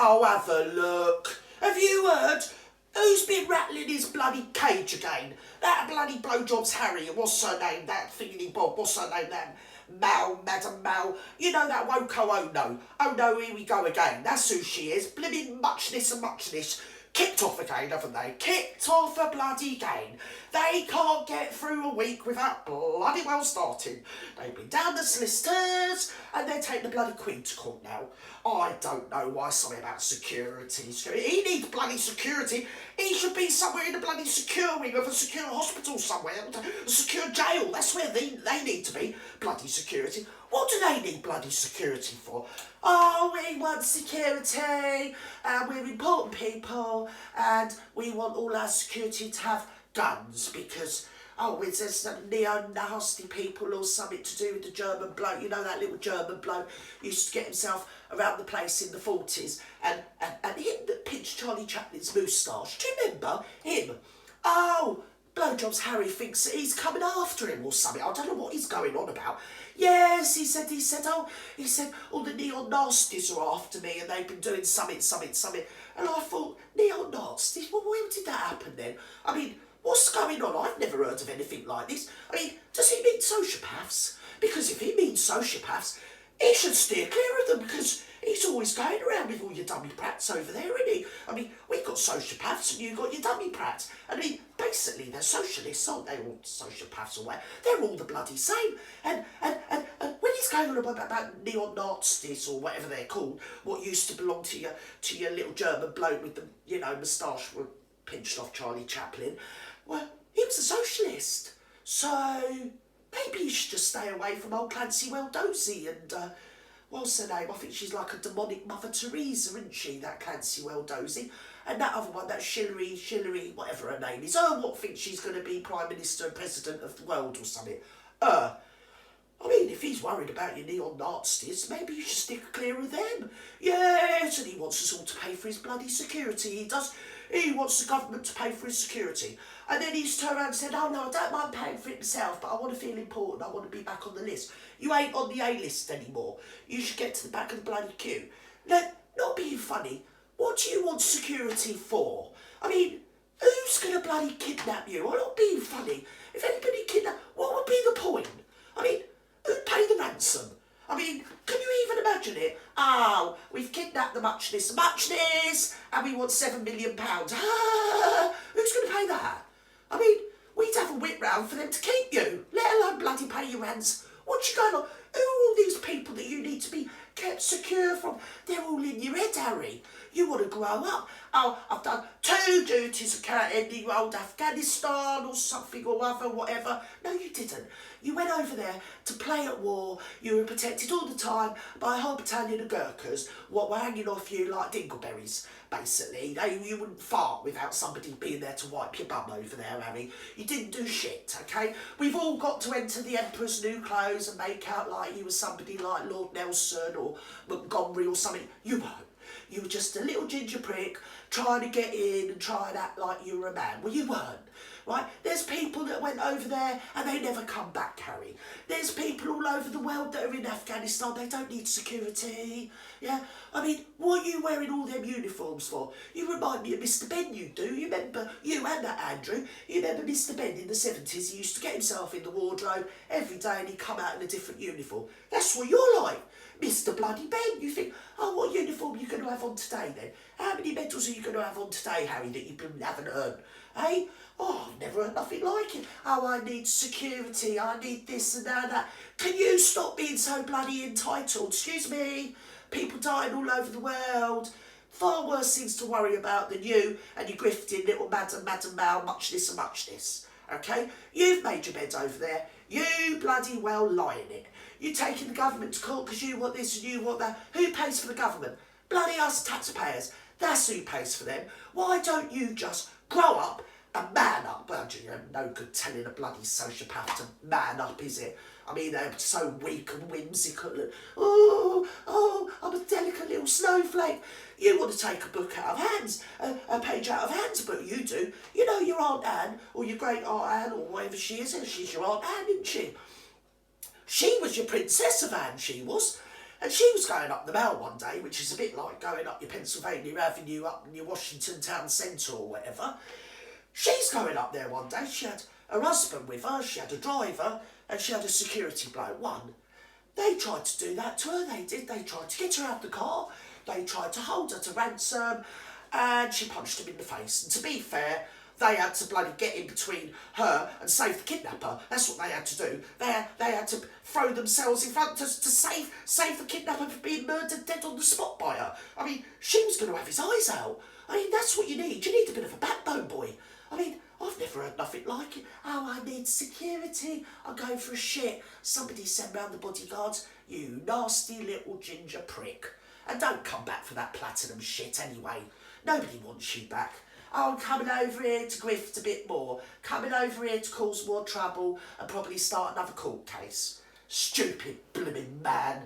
Oh, have a look. Have you heard? Who's been rattling his bloody cage again? That bloody blowjob's Harry, what's her name? That thingy Bob, what's her name? That Madam Mal. You know that Woko Oh no. Oh no, here we go again. That's who she is. Blimmin' muchness and muchness. Kicked off again, haven't they? Kicked off a bloody game. They can't get through a week without bloody well starting. They've been down the solicitors and they're taking the bloody Queen to court now. I don't know why something about security. He needs bloody security. He should be somewhere in a bloody secure wing of a secure hospital somewhere. A secure jail. That's where they need to be. Bloody security. What do they need bloody security for? Oh, we want security, and we're important people, and we want all our security to have guns because, there's some neo-nasty people or something to do with the German bloke. You know that little German bloke used to get himself around the place in the 40s, and him that pinched Charlie Chaplin's moustache. Do you remember him? Oh, Blowjob's Harry thinks that he's coming after him or something. I don't know what he's going on about. Yes, he said, all the neo-nasties are after me and they've been doing something. And I thought, neo-nasties? Well, when did that happen then? I mean, what's going on? I've never heard of anything like this. I mean, does he mean sociopaths? Because if he means sociopaths, he should steer clear of them because he's always going around with all your dummy prats over there, isn't he? I mean, we've got sociopaths and you've got your dummy prats. I mean, basically, they're socialists, aren't they? All sociopaths or whatever. They're all the bloody same. And when he's going on about neo-Nazis or whatever they're called, what used to belong to your little German bloke with the, moustache pinched off Charlie Chaplin, well, he was a socialist. So maybe you should just stay away from old Clancy Well-Dozy and, what's her name? I think she's like a demonic Mother Teresa, isn't she, that Clancy Well-Dozy? And that other one, that Shillery, whatever her name is, what thinks she's going to be Prime Minister and President of the world or something? I mean, if he's worried about your neo-Nazis, maybe you should stick clear of them. Yes, and he wants us all to pay for his bloody security. He does. He wants the government to pay for his security. And then he's turned around and said, oh no, I don't mind paying for it myself, but I want to feel important. I want to be back on the list. You ain't on the A-list anymore. You should get to the back of the bloody queue. Now, not being funny, what do you want security for? I mean, who's going to bloody kidnap you? I'm not being funny. If anybody kidnapped, what would be the point? I mean, who'd pay the ransom? I mean, can you even imagine it? Oh, we've kidnapped the muchness, and we want £7 million. Who's going to pay that? I mean, we'd have a whip round for them to keep you, let alone bloody pay your ransom. What's going on? Who are all these people that you need to be kept secure from? They're all in your head, Harry. You want to grow up. Oh, I've done 2 duties of county old Afghanistan or something or other, whatever. No, you didn't. You went over there to play at war. You were protected all the time by a whole battalion of Gurkhas, what were hanging off you like dingleberries, basically. You wouldn't fart without somebody being there to wipe your bum over there, Harry. You didn't do shit, okay? We've all got to enter the Emperor's new clothes and make out like you were somebody like Lord Nelson or Montgomery or something. You weren't. You were just a little ginger prick trying to get in and try and act like you were a man. Well, you weren't, right? There's people that went over there and they never come back, Harry. There's people all over the world that are in Afghanistan. They don't need security, yeah? I mean, what are you wearing all them uniforms for? You remind me of Mr. Ben, you do. You remember, you and that Andrew, you remember Mr. Ben in the 70s? He used to get himself in the wardrobe every day and he'd come out in a different uniform. That's what you're like. Mr. Bloody Ben, you think, oh, what uniform are you going to have on today then? How many medals are you going to have on today, Harry, that you haven't earned? Eh? Oh, I've never heard nothing like it. Oh, I need security, I need this and that. Can you stop being so bloody entitled? Excuse me? People dying all over the world. Far worse things to worry about than you and your grifting little Madam Mal, muchness and muchness. Okay? You've made your bed over there. You bloody well lie in it. You're taking the government to court because you want this and you want that. Who pays for the government? Bloody us taxpayers. That's who pays for them. Why don't you just grow up and man up? Well, you know, no good telling a bloody sociopath to man up, is it? I mean, they're so weak and whimsical. Oh, I'm a delicate little snowflake. You want to take a book out of hands, a page out of hands, but you do. You know your Aunt Anne, or your great Aunt Anne, or whatever she is, and she's your Aunt Anne, isn't she? She was your Princess of Anne, she was. And she was going up the Mall one day, which is a bit like going up your Pennsylvania Avenue up near Washington Town Centre or whatever. She's going up there one day. She had her husband with her, she had a driver, and she had a security bloke, one. They tried to do that to her, they did. They tried to get her out of the car, they tried to hold her to ransom, and she punched him in the face. And to be fair, they had to bloody get in between her and save the kidnapper. That's what they had to do. They had to throw themselves in front to save the kidnapper from being murdered dead on the spot by her. I mean, she was going to have his eyes out. I mean, that's what you need. You need a bit of a backbone, boy. I mean, I've never heard nothing like it. Oh, I need security. I'm going for a shit. Somebody send round the bodyguards. You nasty little ginger prick. And don't come back for that platinum shit anyway. Nobody wants you back. Oh, I'm coming over here to grift a bit more. Coming over here to cause more trouble and probably start another court case. Stupid blooming man.